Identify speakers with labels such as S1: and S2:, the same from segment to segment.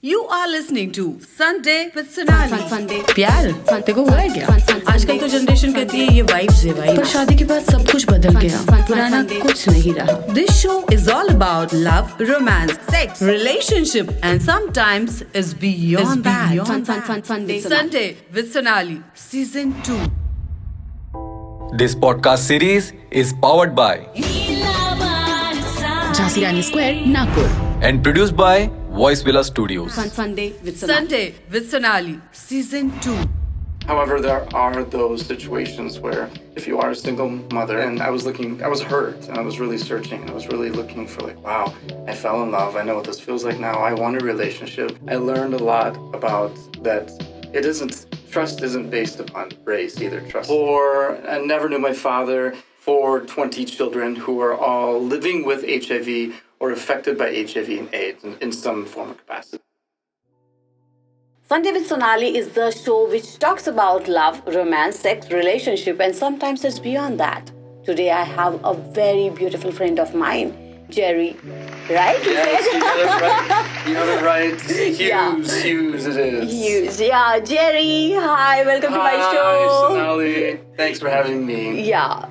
S1: You are listening to Sunday with Sonali.
S2: Sunday.
S1: प्यार देखो हुआ है क्या? आजकल तो जनरेशन कहती है ये वाइब्स है वाइब्स, पर शादी के बाद सब कुछ बदल गया, पुराना कुछ नहीं रहा. This show is all about love, romance, sex, relationship, and sometimes is beyond that. Sunday with Sonali, season 2.
S3: This podcast series is powered by
S2: Jhansi Rani Square, Nagpur.
S3: and produced by Voice Villa Studios.
S2: Sunday with Sonali.
S1: Sunday with Sonali, season 2.
S4: However, there are those situations where if you are a single mother, and I was hurt, and I was really searching, and I was really looking for like, wow, I fell in love, I know what this feels like now, I want a relationship. I learned a lot about that trust isn't based upon race either. I never knew my father, for 20 children who are all living with HIV or affected by HIV and AIDS in some form or capacity.
S5: Sunday with Sonali is the show which talks about love, romance, sex, relationship, and sometimes it's beyond that. Today I have a very beautiful friend of mine, Jerry. Right?
S4: Yes, you got it right. You got it right. Hughes it is.
S5: Hughes, yeah. Jerry, hi, welcome to my show.
S4: Hi, Sonali. Thanks for having me.
S5: Yeah.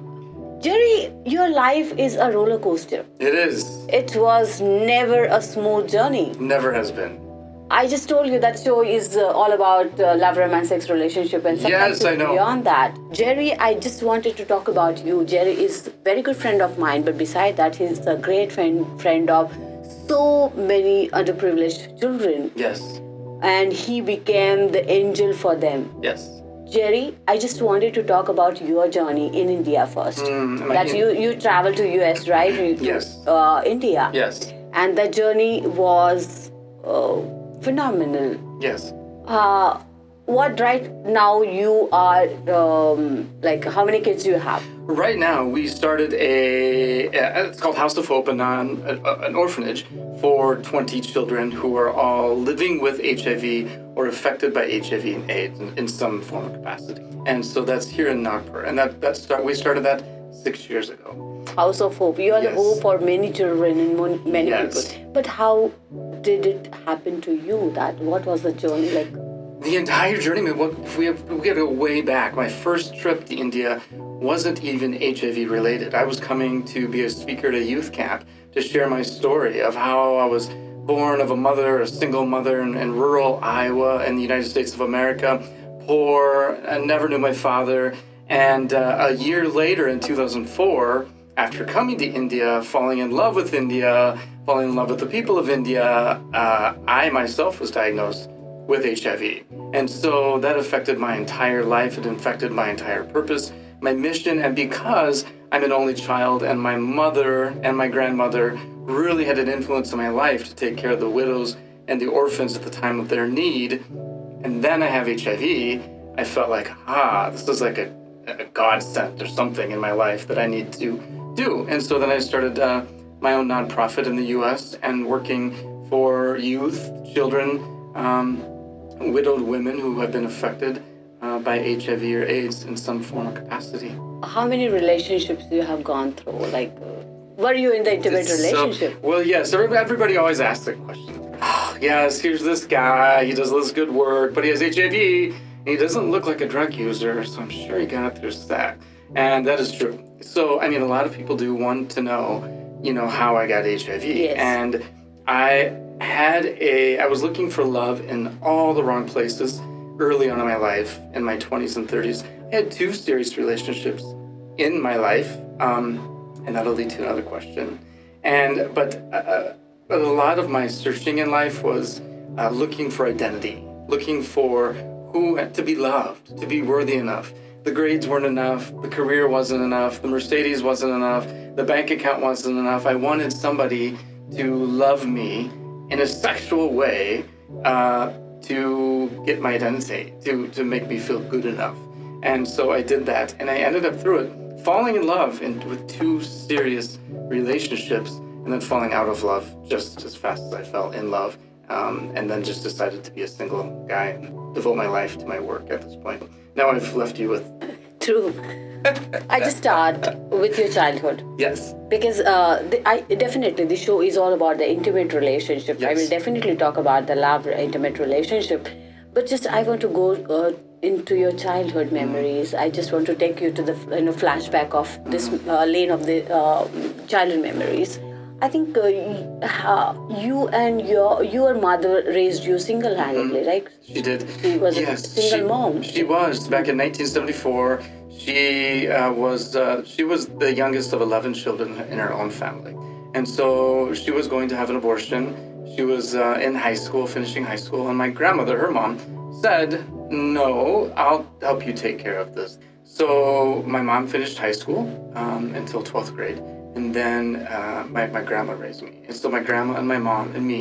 S5: Jerry, your life is a roller coaster.
S4: It is.
S5: It was never a smooth journey.
S4: Never has been.
S5: I just told you that show is all about love, romance, sex, relationship, and sometimes
S4: Yes, I know.
S5: beyond that. Jerry, I just wanted to talk about you. Jerry is a very good friend of mine, but beside that, he's a great friend of so many underprivileged children.
S4: Yes.
S5: And he became the angel for them.
S4: Yes.
S5: Jerry, I just wanted to talk about your journey in India first. You traveled to US, right?
S4: Yes.
S5: India.
S4: Yes.
S5: And the journey was phenomenal.
S4: Yes.
S5: What right now you are, how many kids do you have?
S4: Right now, we started it's called House of Hope, an orphanage for 20 children who are all living with HIV or affected by HIV and AIDS in some form or capacity. And so that's here in Nagpur. And we started that 6 years ago.
S5: House of Hope. You are the
S4: Yes.
S5: hope for many children and many
S4: Yes.
S5: people. But how did it happen to you? What was the journey like?
S4: The entire journey, we gotta go way back. My first trip to India wasn't even HIV related. I was coming to be a speaker at a youth camp to share my story of how I was born of a single mother in rural Iowa in the United States of America, poor, and never knew my father. And a year later in 2004, after coming to India, falling in love with India, falling in love with the people of India, I myself was diagnosed with HIV. And so that affected my entire life. It affected my entire purpose, my mission. And because I'm an only child and my mother and my grandmother really had an influence in my life to take care of the widows and the orphans at the time of their need, and then I have HIV, I felt like, this is like a godsend or something in my life that I need to do. And so then I started my own nonprofit in the US and working for youth, children, widowed women who have been affected by HIV or AIDS in some form or capacity.
S5: How many relationships you have gone through? Were you in the intimate relationship?
S4: Well, yes. Everybody always asks that question. Yes, here's this guy. He does this good work, but he has HIV. And he doesn't look like a drug user, so I'm sure he got through that. And that is true. So, a lot of people do want to know, how I got HIV.
S5: Yes.
S4: And I was looking for love in all the wrong places early on in my life, in my 20s and 30s. I had 2 serious relationships in my life, and that'll lead to another question. But a lot of my searching in life was looking for identity, looking for to be loved, to be worthy enough. The grades weren't enough, the career wasn't enough, the Mercedes wasn't enough, the bank account wasn't enough. I wanted somebody to love me in a sexual way to get my identity, to make me feel good enough. And so I did that, and I ended up through it falling in love with 2 serious relationships, and then falling out of love just as fast as I fell in love, and then just decided to be a single guy and devote my life to my work at this point. Now I've left you with...
S5: True. I just start with your childhood.
S4: Yes.
S5: Because definitely the show is all about the intimate relationship. I
S4: Yes.
S5: will definitely talk about the love intimate relationship, but just I want to go into your childhood memories. I just want to take you to the flashback of this lane of the childhood memories. I think you and your mother raised you single-handedly, right?
S4: She did.
S5: She was a
S4: Yes,
S5: single mom.
S4: She was back in 1974. She was the youngest of 11 children in her own family, and so she was going to have an abortion. She was in high school, finishing high school, and my grandmother, her mom, said, "No, I'll help you take care of this." So my mom finished high school until 12th grade, and then my grandma raised me. And so my grandma and my mom and me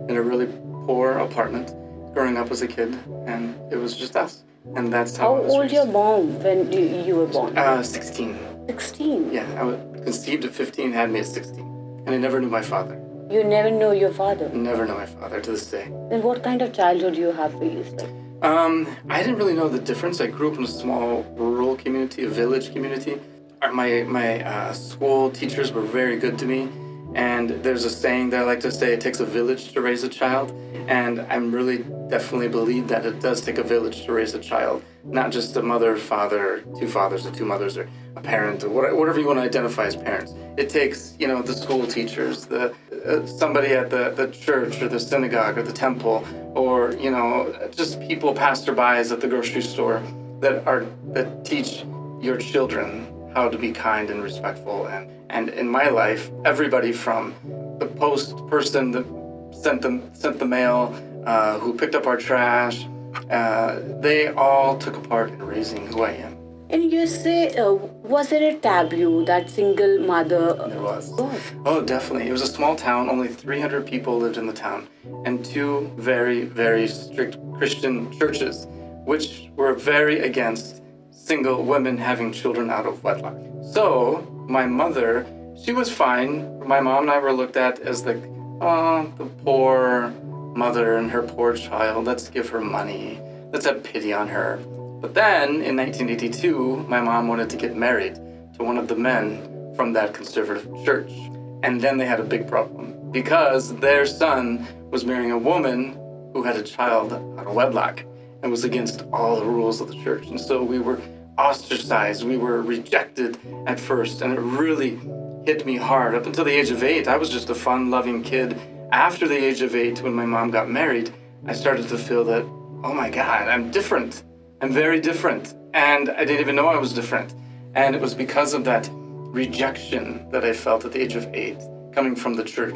S4: in a really poor apartment growing up as a kid, and it was just us. And that's how
S5: How
S4: I was
S5: old
S4: raised.
S5: your mom when you were born?
S4: 16.
S5: 16.
S4: Yeah, I was conceived at 15, had me at 16. And I never knew my father.
S5: You never know your father.
S4: Never know my father to this day.
S5: Then what kind of childhood you have raised?
S4: I didn't really know the difference. I grew up in a small rural community, a village community. My school teachers were very good to me. And there's a saying that I like to say, it takes a village to raise a child. And I'm really definitely believe that it does take a village to raise a child. Not just a mother, father, two fathers or two mothers, or a parent, or whatever you want to identify as parents. It takes, the school teachers, somebody at the church or the synagogue or the temple, or, just people, passerbys at the grocery store that teach your children how to be kind and respectful. And in my life, everybody from the post person that sent the mail, who picked up our trash, they all took a part in raising who I am.
S5: And you say, was there a taboo that single mother
S4: There was.
S5: was?
S4: Oh, definitely. It was a small town. Only 300 people lived in the town, and two very, very strict Christian churches, which were very against single women having children out of wedlock. So my mother, she was fine. My mom and I were looked at as the poor mother and her poor child. Let's give her money. Let's have pity on her. But then in 1982, my mom wanted to get married to one of the men from that conservative church. And then they had a big problem because their son was marrying a woman who had a child out of wedlock and was against all the rules of the church. And so we were ostracized. We were rejected at first, and it really hit me hard. Up until the age of 8, I was just a fun-loving kid. After the age of 8, when my mom got married, I started to feel that, oh my God, I'm different. I'm very different. And I didn't even know I was different. And it was because of that rejection that I felt at the age of 8, coming from the church,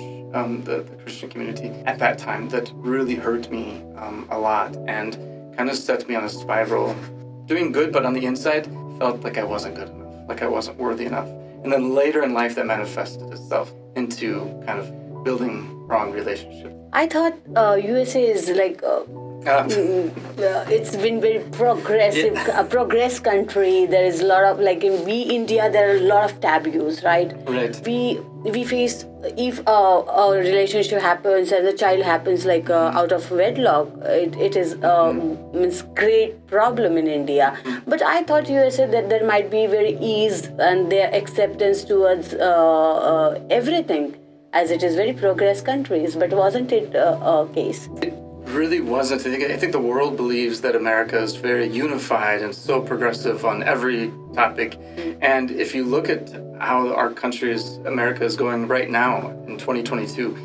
S4: the Christian community at that time, that really hurt me a lot and kind of set me on a spiral. Doing good, but on the inside, felt like I wasn't good enough, like I wasn't worthy enough. And then later in life, that manifested itself into kind of building wrong relationships.
S5: I thought USA is like it's been very progressive, a progress country. There is a lot of India. There are a lot of taboos, right?
S4: Right.
S5: We face if a relationship happens and the child happens out of wedlock, it is means great problem in India. But I thought USA that there might be very ease and their acceptance towards everything, as it is very progress countries. But wasn't it a case?
S4: Really wasn't. I think the world believes that America is very unified and so progressive on every topic. And if you look at how our America is going right now in 2022,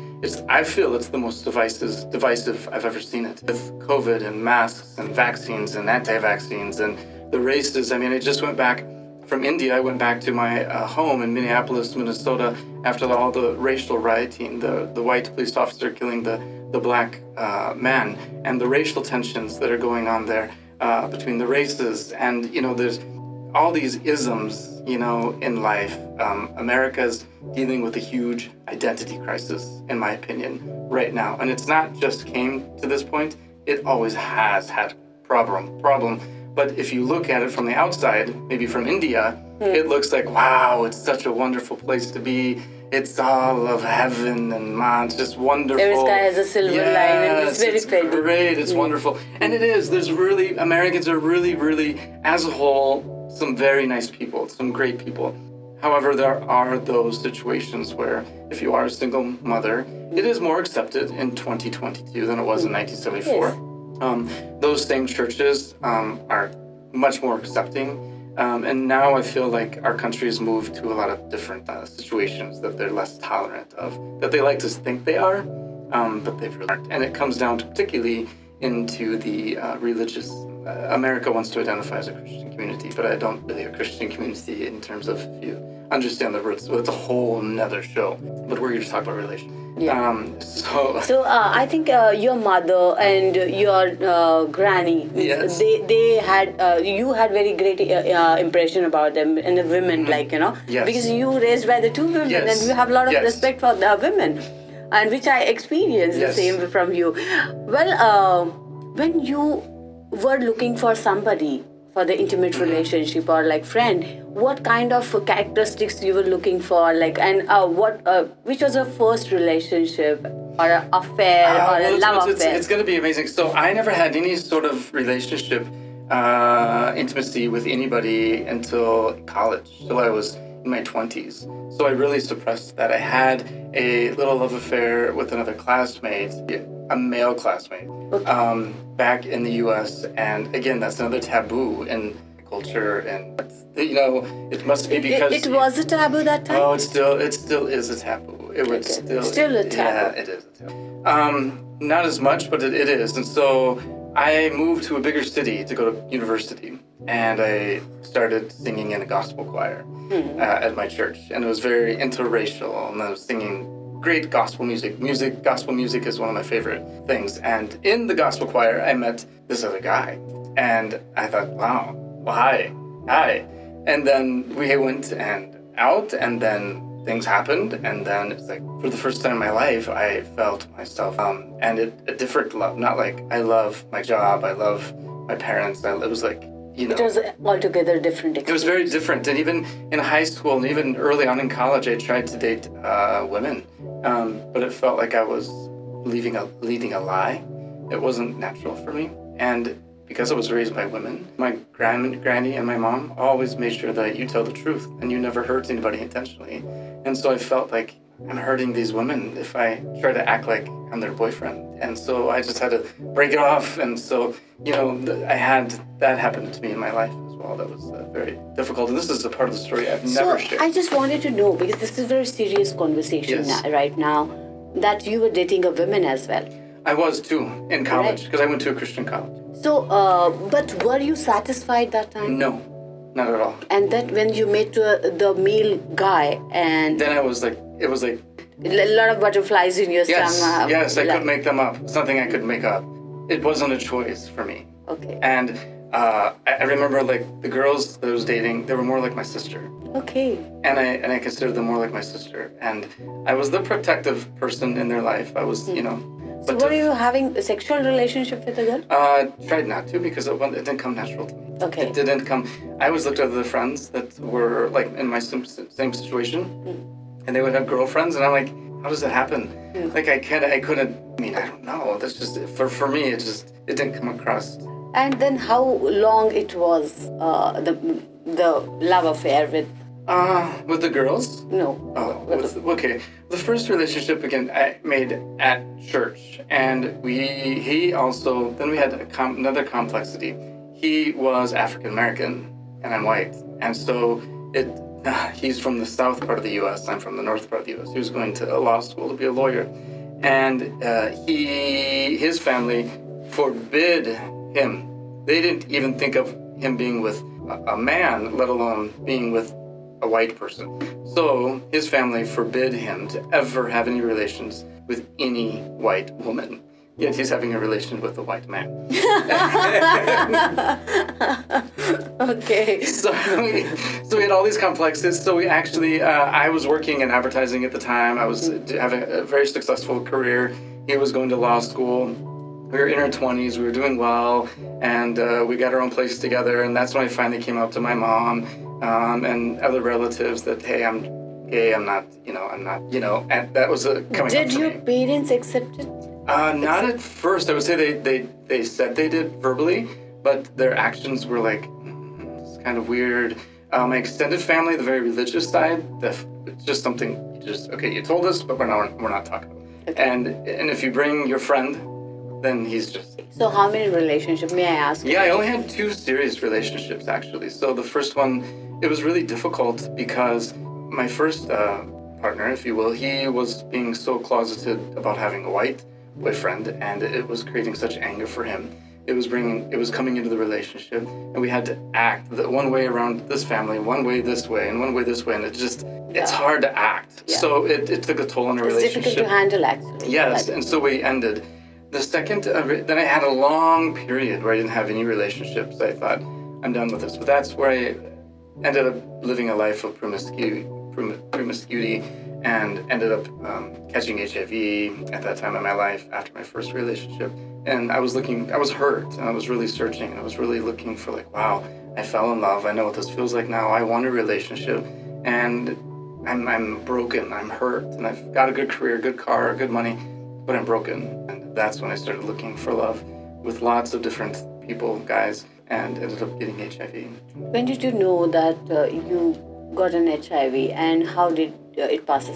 S4: I feel it's the most divisive I've ever seen it. With COVID and masks and vaccines and anti-vaccines and the races. I mean, I just went back from India. I went back to my home in Minneapolis, Minnesota, after all the racial rioting, the white police officer killing the black man, and the racial tensions that are going on there between the races. And, there's all these isms, in life. America's dealing with a huge identity crisis, in my opinion, right now. And it's not just came to this point, it always has had problem. But if you look at it from the outside, maybe from India, it looks like, wow, it's such a wonderful place to be. it's all of heaven and it's just wonderful.
S5: Every sky has a silver line, and it's very pretty.
S4: Great, it's wonderful. And it is. Americans are really, as a whole, some very nice people, some great people. However, there are those situations where if you are a single mother, it is more accepted in 2022 than it was in 1974.
S5: Yes.
S4: Those same churches are much more accepting. And now I feel like our country has moved to a lot of different situations that they're less tolerant of, that they like to think they are, but they really aren't. And it comes down to particularly into the religious. America wants to identify as a Christian community, but I don't really a Christian community in terms of if you understand the roots. It's a whole nother show. But we're here to talk about relation.
S5: Yeah.
S4: So
S5: I think your mother and your granny,
S4: Yes.
S5: they had you had very great impression about them and the women,
S4: Yes.
S5: because you raised by the two women,
S4: Yes.
S5: and you have a lot of
S4: Yes.
S5: respect for the women, and which I experienced the
S4: Yes.
S5: same from you. Well, when you were looking for somebody for the intimate relationship or like friend, what kind of characteristics you were looking for, which was your first relationship or an affair or a love affair?
S4: It's going to be amazing. So I never had any sort of relationship, intimacy with anybody until college, till I was in my 20s. So I really suppressed that. I had a little love affair with another classmate, a male classmate, back in the U.S. And again, that's another taboo in culture, and it must be because
S5: it was a taboo that time.
S4: Oh, it still is a taboo. It would
S5: Still a taboo.
S4: Yeah, it is a taboo. Not as much, but it is. And so I moved to a bigger city to go to university, and I started singing in a gospel choir at my church, and it was very interracial, and I was singing great gospel music. Gospel music is one of my favorite things. And in the gospel choir, I met this other guy, and I thought, wow, well, hi. And then we went out, and then things happened, and then it's like, for the first time in my life, I felt myself, and a different love. Not like I love my job, I love my parents. It was like,
S5: It was altogether different experience.
S4: it was very different. And even in high school and even early on in college, I tried to date women, but it felt like I was leading a lie. It wasn't natural for me. And because I was raised by women, my granny and my mom always made sure that you tell the truth and you never hurt anybody intentionally. And so I felt like I'm hurting these women if I try to act like I'm their boyfriend. And so I just had to break it off. And so, I had that happen to me in my life as well. That was very difficult. And this is a part of the story I've never shared.
S5: I just wanted to know, because this is a very serious conversation right now, that you were dating a woman as well.
S4: I was too in college because I went to a Christian college.
S5: So, but were you satisfied that time?
S4: No, not at all.
S5: And that when you met the male guy, and
S4: Then it was like
S5: a lot of butterflies in your stomach.
S4: Yes, I couldn't make them up. It's nothing I could make up. It wasn't a choice for me.
S5: Okay.
S4: And I remember like the girls that I was dating, they were more like my sister.
S5: Okay.
S4: And I considered them more like my sister. And I was the protective person in their life. I was,
S5: So were you having a sexual relationship with a girl?
S4: Tried not to because it didn't come natural to me.
S5: Okay.
S4: It didn't come. I always looked at other friends that were like in my same situation, and they would have girlfriends, and I'm like, how does that happen? Like I couldn't. I mean, I don't know. That's just for me. It didn't come across.
S5: And then how long it was the love affair with?
S4: With the girls?
S5: No.
S4: Okay. The first relationship again I made at church, and he also then we had another complexity. He was African American, and I'm white, and so he's from the south part of the U.S. I'm from the north part of the U.S. He was going to a law school to be a lawyer, and his family forbid him. They didn't even think of him being with a man, let alone being with a white person. So his family forbid him to ever have any relations with any white woman. Yet he's having a relation with a white man.
S5: Okay.
S4: So we had all these complexes. So we actually, I was working in advertising at the time. I was having a very successful career. He was going to law school. We were in our 20s. We were doing well. And we got our own place together. And that's when I finally came out to my mom and other relatives that, hey, I'm gay. I'm not, and that was coming
S5: Did
S4: up for
S5: your
S4: me.
S5: parents accept it?
S4: Not at first. I would say they said they did verbally, but their actions were like, it's kind of weird. My extended family, the very religious side, it's just something you told us, but we're not talking about it.
S5: Okay.
S4: And if you bring your friend, then he's just...
S5: So how many relationships, may I ask?
S4: Yeah, I only had 2 serious relationships, actually. So the first one, it was really difficult because my first partner, if you will, he was being so closeted about having a white boyfriend, and it was creating such anger for him. It was coming into the relationship, and we had to act one way around this family, one way this way, and one way this way, and it's hard to act.
S5: Yeah.
S4: So it took a toll on our relationship.
S5: It's difficult to handle, actually.
S4: Yes, and so we ended. The second, then I had a long period where I didn't have any relationships. I thought, I'm done with this. But that's where I ended up living a life of promiscuity and ended up catching HIV at that time in my life after my first relationship. And I was hurt, and I was really searching, and I was really looking for like, wow, I fell in love. I know what this feels like now. I want a relationship, and I'm broken. I'm hurt, and I've got a good career, good car, good money, but I'm broken. And that's when I started looking for love with lots of different people, guys, and ended up getting HIV.
S5: When did you know that you got an HIV, and how did it pass?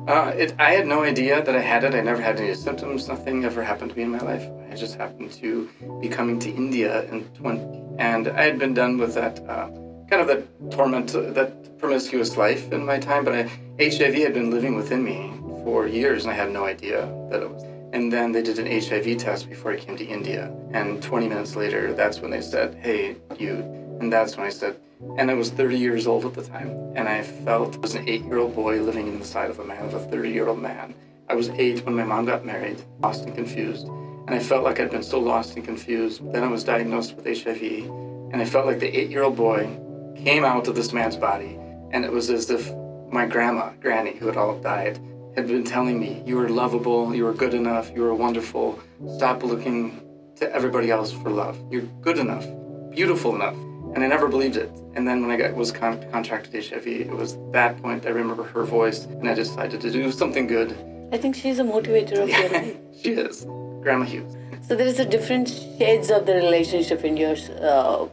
S4: I had no idea that I had it. I never had any symptoms. Nothing ever happened to me in my life. I just happened to be coming to India in 20, and I had been done with that kind of that torment, that promiscuous life in my time. But HIV had been living within me for years, and I had no idea that it was. And then they did an HIV test before I came to India, and 20 minutes later, that's when they said, "Hey, you." And that's when I said, and I was 30 years old at the time, and I felt I was an 8-year-old boy living inside of a man, of a 30-year-old man. I was 8 when my mom got married, lost and confused, and I felt like I'd been so lost and confused. Then I was diagnosed with HIV, and I felt like the 8-year-old boy came out of this man's body, and it was as if my granny, who had all died, had been telling me, you were lovable, you were good enough, you were wonderful, stop looking to everybody else for love. You're good enough, beautiful enough. And I never believed it. And then when I was contracted HIV, it was that point I remember her voice, and I decided to do something good.
S5: I think she's a motivator of your life.
S4: She is. Grandma Hugh.
S5: So there is a different shades of the relationship in your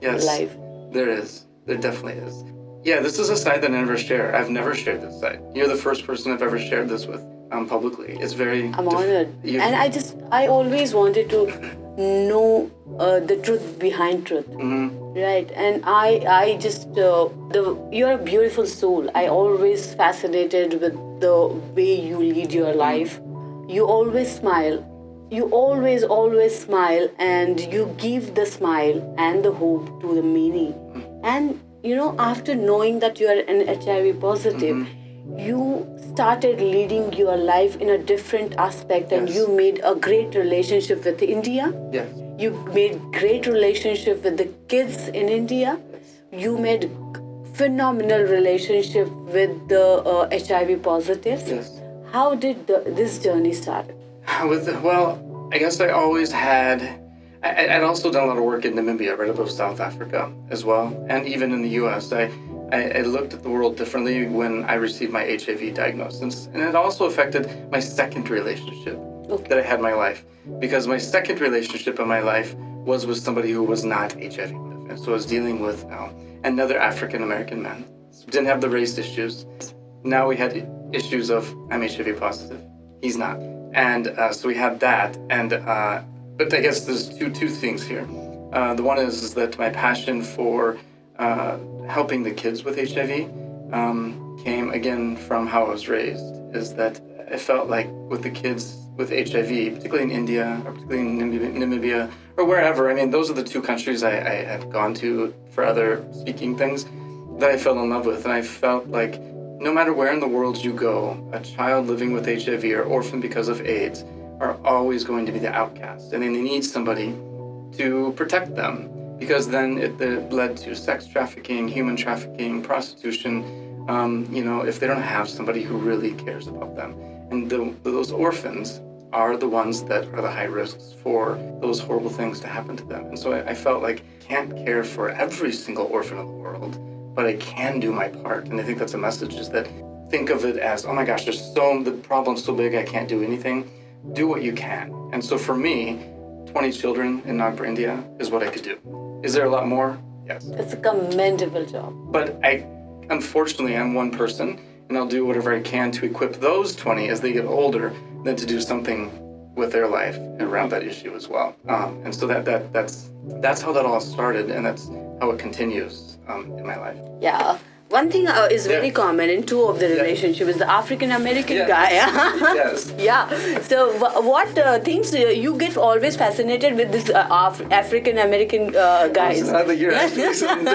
S4: Yes,
S5: life.
S4: There is. There definitely is. Yeah, this is a side that I never share. I've never shared this side. You're the first person I've ever shared this with publicly. It's very...
S5: I'm honored. And I always wanted to know the truth behind truth.
S4: Mm-hmm.
S5: Right. And I just, you're a beautiful soul. I always fascinated with the way you lead your life. You always smile. You always smile, and you give the smile and the hope to the many. And, after knowing that you are an HIV positive, you started leading your life in a different aspect, and you made a great relationship with India.
S4: Yes.
S5: You made great relationship with the kids in India. You made phenomenal relationship with the HIV positives.
S4: Yes.
S5: How did this journey start?
S4: Well, I guess I always had... I'd also done a lot of work in Namibia, right above South Africa as well, and even in the U.S. I looked at the world differently when I received my HIV diagnosis, and it also affected my second relationship that I had in my life, because my second relationship in my life was with somebody who was not HIV, and so I was dealing with another African-American man. So didn't have the race issues. Now we had issues of, I'm HIV positive, he's not, and so we had that, and but I guess there's two things here. The one is that my passion for helping the kids with HIV came again from how I was raised, is that I felt like with the kids with HIV, particularly in India, or particularly in Namibia, or wherever, I mean, those are the 2 countries I had gone to for other speaking things that I fell in love with. And I felt like no matter where in the world you go, a child living with HIV or orphan because of AIDS are always going to be the outcast. And then they need somebody to protect them, because then it led to sex trafficking, human trafficking, prostitution, if they don't have somebody who really cares about them. And those orphans are the ones that are the high risks for those horrible things to happen to them. And so I felt like I can't care for every single orphan in the world, but I can do my part. And I think that's a message, is that think of it as, oh my gosh, the problem's so big I can't do anything. Do what you can. And so for me, 20 children in Nagpur, India is what I could do. Is there a lot more? Yes.
S5: It's a commendable job.
S4: But unfortunately, I'm one person, and I'll do whatever I can to equip those 20 as they get older, then to do something with their life around that issue as well. And so that's how that all started, and that's how it continues in my life.
S5: Yeah. One thing is very common in two of the relationships is the African American guy.
S4: Yes.
S5: Yeah. So what things you get always fascinated with this African American guys?
S4: You're asking something.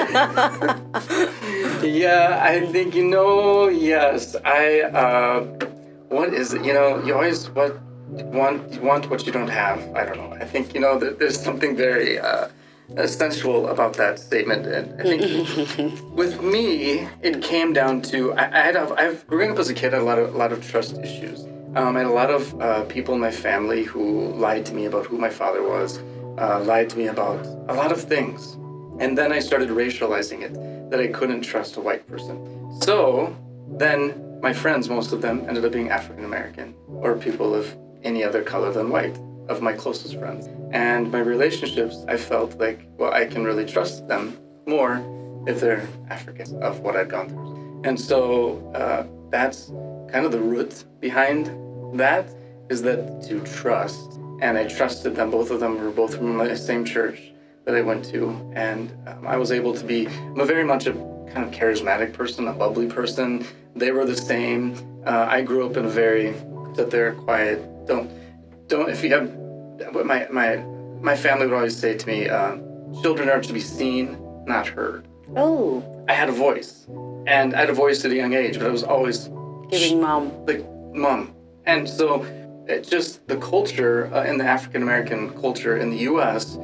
S4: Yeah, I think yes. What is it? You always want what you don't have. I don't know. I think there's something very sensual about that statement, and I think with me it came down to I've growing up as a kid, I had a lot of trust issues. I had a lot of people in my family who lied to me about who my father was, lied to me about a lot of things, and then I started racializing it, that I couldn't trust a white person. So then my friends, most of them, ended up being African American or people of any other color than white, of my closest friends. And my relationships, I felt like, well, I can really trust them more if they're African, of what I'd gone through. And so that's kind of the root behind that, is that to trust. And I trusted them. Both of them were both from the same church that I went to. And I was able to I'm very much a kind of charismatic person, a bubbly person. They were the same. I grew up in a very, sit there, quiet, don't, if you have, my family would always say to me, children are to be seen, not heard.
S5: Oh.
S4: I had a voice, and I had a voice at a young age, but I was always
S5: giving mom.
S4: Like mom. And so it just, the culture in the African American culture in the U.S.,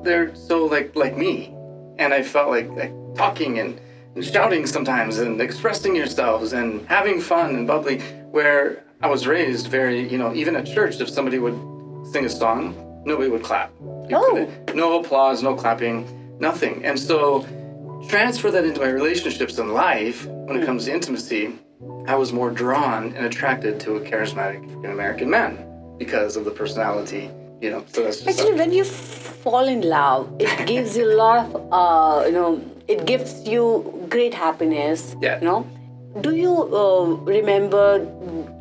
S4: they're so like me. And I felt like talking and shouting sometimes and expressing yourselves and having fun and bubbly, where I was raised very, even at church, if somebody would sing a song, nobody would clap. No applause, no clapping, nothing. And so transfer that into my relationships in life, when it comes to intimacy, I was more drawn and attracted to a charismatic African American man because of the personality, so that's just
S5: actually, when you fall in love, it gives you a lot of, it gives you great happiness.
S4: Yeah.
S5: Do you remember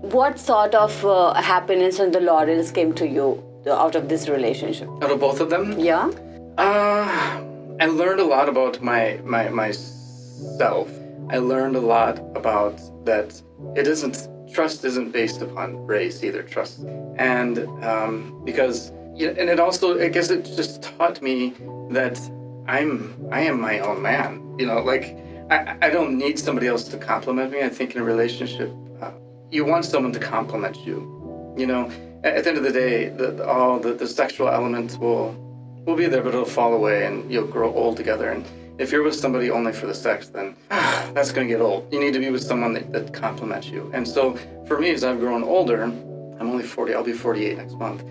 S5: what sort of happiness and the laurels came to you out of this relationship?
S4: Out of both of them?
S5: Yeah.
S4: I learned a lot about myself. I learned a lot about that trust isn't based upon race either, trust. And because, and it also, I guess it just taught me that I am my own man. I don't need somebody else to compliment me. I think in a relationship, you want someone to compliment you. At the end of the day, the sexual element will be there, but it'll fall away and you'll grow old together. And if you're with somebody only for the sex, then that's going to get old. You need to be with someone that compliments you. And so for me, as I've grown older, I'm only 40, I'll be 48 next month.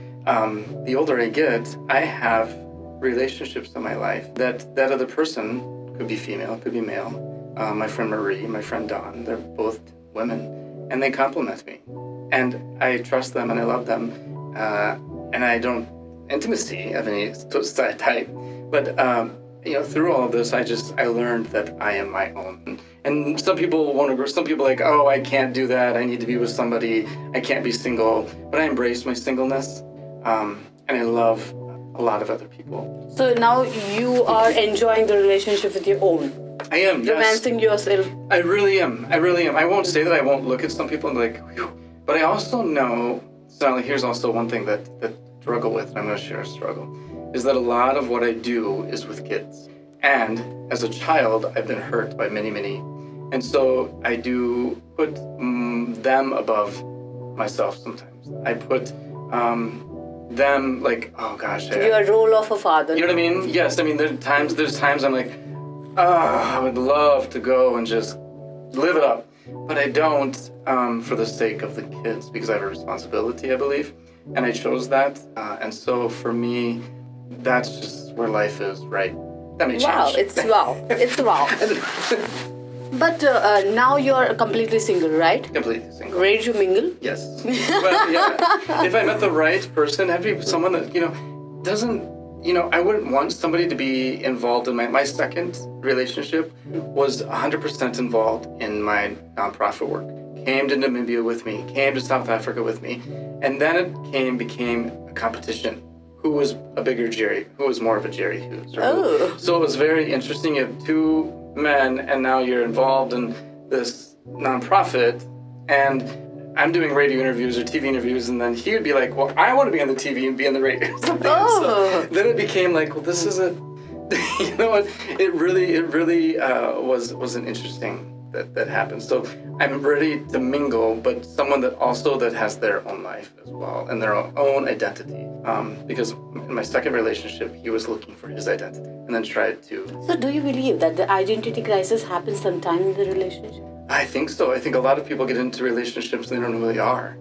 S4: The older I get, I have relationships in my life that other person could be female, could be male. My friend Marie, my friend Dawn, they're both women, and they compliment me. And I trust them and I love them. And I don't intimacy of any type. But, through all of this, I learned that I am my own. And some people like, oh, I can't do that. I need to be with somebody. I can't be single. But I embrace my singleness. And I love a lot of other people.
S5: So now you are enjoying the relationship with your own.
S4: I am, yes.
S5: Romancing yourself.
S4: I really am. I won't say that I won't look at some people and be like, whew. But I also know, Sonali, here's also one thing that I struggle with, and I'm going to share a struggle, is that a lot of what I do is with kids. And as a child, I've been hurt by many, many. And so I do put them above myself sometimes. I put them like, oh gosh.
S5: Your role of a father.
S4: You know what I mean? Yes. I mean, there's times I'm like, I would love to go and just live it up. But I don't for the sake of the kids, because I have a responsibility, I believe. And I chose that. And so for me, that's just where life is, right? That may change.
S5: Wow, it's wow. It's wow. But now you're completely single, right?
S4: Completely single.
S5: Ready to mingle?
S4: Yes. Well, yeah. If I met the right person, it'd be someone that, doesn't, I wouldn't want somebody to be involved in my second relationship was 100% involved in my nonprofit work. Came to Namibia with me, came to South Africa with me, and then it became a competition. Who was a bigger Jerry? Who was more of a Jerry Hughes? So it was very interesting. You have two men, and now you're involved in this nonprofit, and I'm doing radio interviews or TV interviews, and then he would be like, well, I want to be on the TV and be on the radio or something. So then it became like, well, this is it really was an interesting that happened. So I'm ready to mingle, but someone that has their own life as well and their own identity. Because in my second relationship, he was looking for his identity and then tried to.
S5: So do you believe that the identity crisis happens sometime in the relationship?
S4: I think so. I think a lot of people get into relationships and they don't know who they are.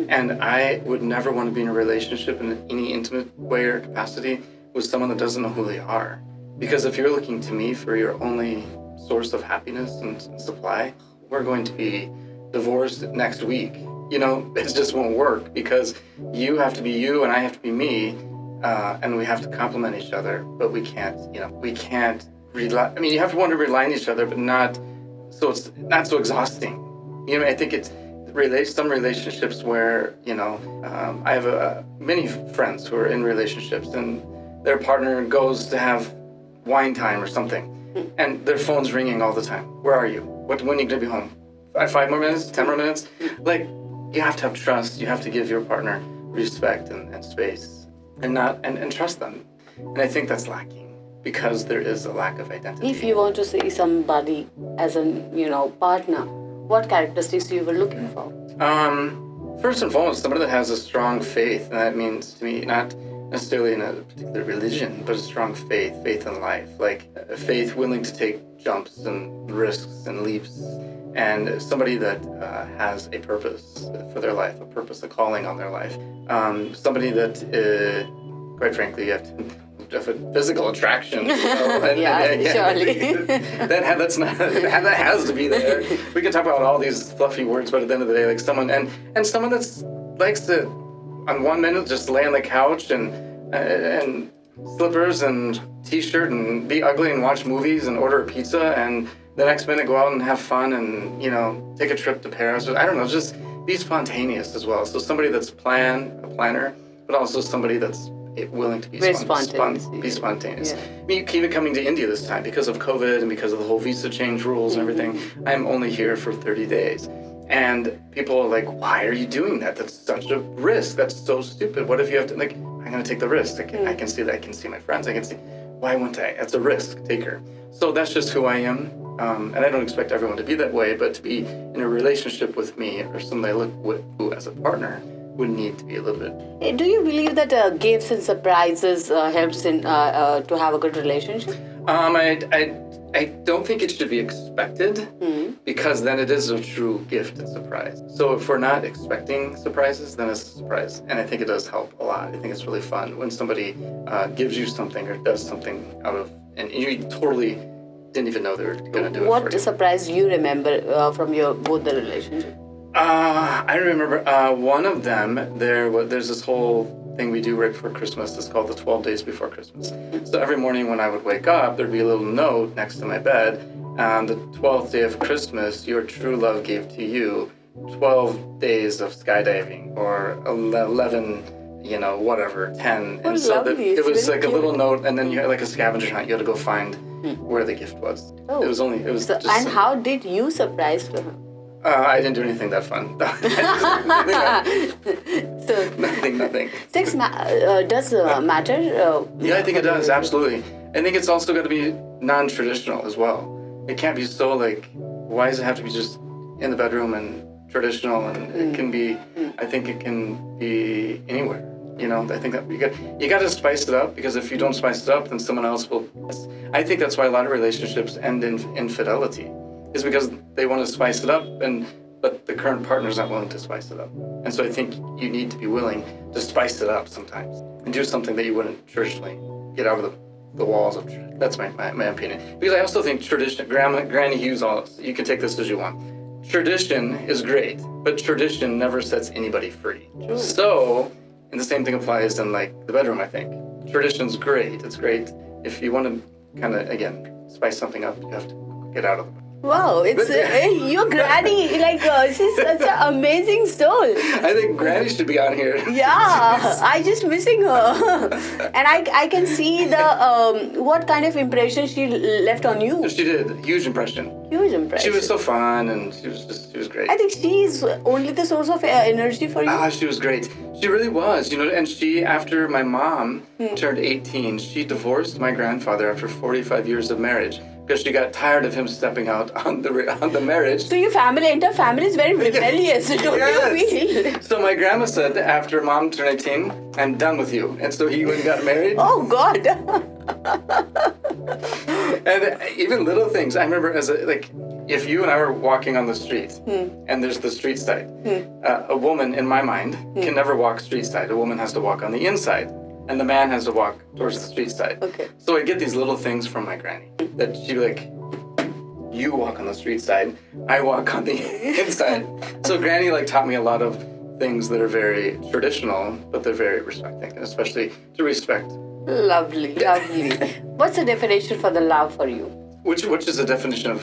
S4: And I would never want to be in a relationship in any intimate way or capacity with someone that doesn't know who they are. Because if you're looking to me for your only source of happiness and supply, we're going to be divorced next week. It just won't work because you have to be you and I have to be me, and we have to complement each other, but we can't rely. I mean, you have to want to rely on each other, but not so it's not so exhausting. I think it's some relationships where, I have many friends who are in relationships and their partner goes to have wine time or something, and their phone's ringing all the time. Where are you? When are you going to be home? 5 more minutes? 10 more minutes? Like, you have to have trust. You have to give your partner respect and space and trust them. And I think that's lacking because there is a lack of identity.
S5: If you want to see somebody as a partner, what characteristics you were looking for?
S4: First and foremost, somebody that has a strong faith, and that means to me not necessarily in a particular religion, but a strong faith in life, like a faith willing to take jumps and risks and leaps, and somebody that has a purpose for their life, a purpose, a calling on their life. Somebody that, quite frankly, you have to have a physical attraction.
S5: Surely.
S4: that has to be there. We can talk about all these fluffy words, but at the end of the day, like someone that likes to, on 1 minute, just lay on the couch and slippers and t-shirt and be ugly and watch movies and order a pizza, and the next minute go out and have fun and take a trip to Paris. I don't know, just be spontaneous as well. So somebody that's a planner, but also somebody that's willing to be spontaneous. Yeah. I mean, even coming to India this time because of COVID and because of the whole visa change rules and everything, I'm only here for 30 days. And people are like, why are you doing that? That's such a risk. That's so stupid. What if you have to, I'm going to take the risk. I can see that. I can see my friends. I can see, why wouldn't I? That's a risk taker. So that's just who I am. And I don't expect everyone to be that way, but to be in a relationship with me or somebody I look with who as a partner would need to be a little bit.
S5: Do you believe that gifts and surprises helps in to have a good relationship?
S4: I don't think it should be expected because then it is a true gift and surprise. So if we're not expecting surprises, then it's a surprise. And I think it does help a lot. I think it's really fun when somebody gives you something or does something and you totally didn't even know they were going to do it.
S5: What surprise you remember from both the relationship?
S4: I remember one of them, there's this whole thing we do right before Christmas. It's called the 12 days before Christmas. So every morning when I would wake up, there'd be a little note next to my bed. The 12th day of Christmas, your true love gave to you 12 days of skydiving or 11, whatever, 10. And so it was like a little note, and then you had like a scavenger hunt. You had to go find where the gift was.
S5: Oh. And how did you surprise to him?
S4: I didn't do anything that fun. Nothing.
S5: Sex does matter?
S4: Yeah, I think it does, absolutely. I think it's also got to be non-traditional as well. It can't be so why does it have to be just in the bedroom and traditional? And it can be, I think it can be anywhere. I think that you got to spice it up, because if you don't spice it up, then someone else will. I think that's why a lot of relationships end in infidelity. Is because they want to spice it up, but the current partner's not willing to spice it up. And so I think you need to be willing to spice it up sometimes and do something that you wouldn't traditionally get out of the the walls of. That's my opinion. Because I also think tradition, Granny Hughes, you can take this as you want. Tradition is great, but tradition never sets anybody free. True. So, and the same thing applies in like the bedroom, I think. Tradition's great. It's great. If you want to kind of, again, spice something up, you have to get out of the bedroom.
S5: Wow, it's your granny, she's such an amazing soul.
S4: I think Granny should be on here.
S5: Yeah, I just missing her. And I can see the what kind of impression she left on you.
S4: She did. Huge impression.
S5: Huge impression.
S4: She was so fun and she was great.
S5: I think she's only the source of energy for you.
S4: She was great. She really was, and she, after my mom turned 18, she divorced my grandfather after 45 years of marriage. Because she got tired of him stepping out on the marriage.
S5: So your entire family is very rebellious, don't you feel?
S4: So my grandma said, after mom turned 18, I'm done with you. And so he went and got married.
S5: Oh, God.
S4: And even little things. I remember if you and I were walking on the street, and there's the street side, a woman, in my mind, can never walk street side. A woman has to walk on the inside. And the man has to walk towards the street side.
S5: Okay.
S4: So I get these little things from my granny that she'd be like, you walk on the street side, I walk on the inside. So Granny taught me a lot of things that are very traditional, but they're very respecting, and especially to respect.
S5: Lovely, lovely. What's the definition for the love for you?
S4: Which is the definition of?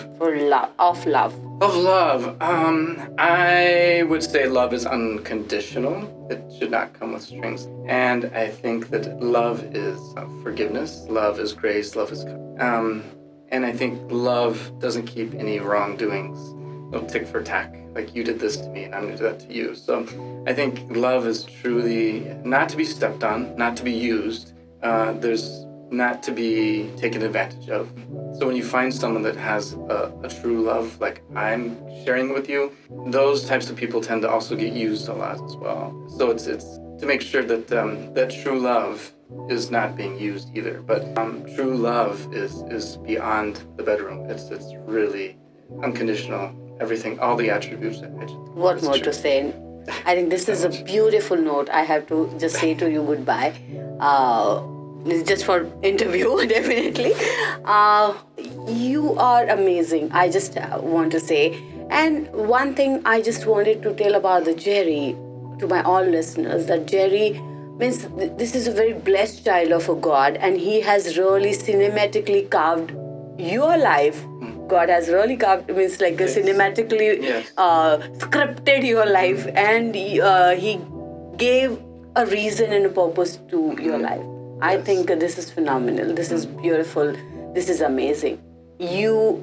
S5: Of love.
S4: Of love. I would say love is unconditional. It should not come with strings. And I think that love is forgiveness. Love is grace. Love is and I think love doesn't keep any wrongdoings. No tick for tack. Like you did this to me and I'm going to do that to you. So I think love is truly not to be stepped on, not to be used. There's not to be taken advantage of. So when you find someone that has a true love, like I'm sharing with you, those types of people tend to also get used a lot as well. So it's to make sure that that true love is not being used either. But true love is beyond the bedroom. It's really unconditional. Everything, all the attributes that I just.
S5: What more to say? I think this is a beautiful note. I have to just say to you goodbye. This is just for interview, definitely. You are amazing, I just want to say. And one thing I just wanted to tell about the Jerry to my all listeners, that Jerry means this is a very blessed child of a God, and he has really cinematically carved your life. God has really carved, means cinematically scripted your life, and he gave a reason and a purpose to your life. I think this is phenomenal. This is beautiful. This is amazing. You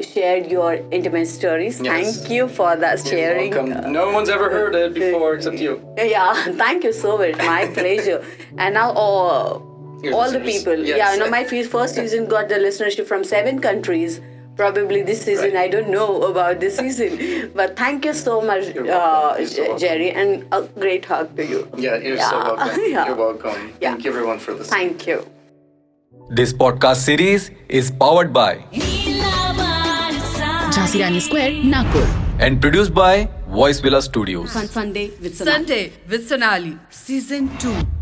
S5: shared your intimate stories.
S4: Yes.
S5: Thank you for that sharing.
S4: You're welcome. No one's ever heard it before except you.
S5: Yeah, thank you so much. My pleasure. And now all the people.
S4: Yes.
S5: My first season got the listenership from 7 countries. Probably this season, right. I don't know about this season. But thank you so much, Jerry, and a great hug to you.
S4: Yeah, you're so welcome. You're welcome.
S5: Yeah.
S4: Thank you everyone for listening.
S5: Thank you.
S3: This podcast series is powered by
S2: Jhansi Square, Nagpur.
S3: and produced by Voice Villa Studios.
S1: Sunday with Sonali. Season 2.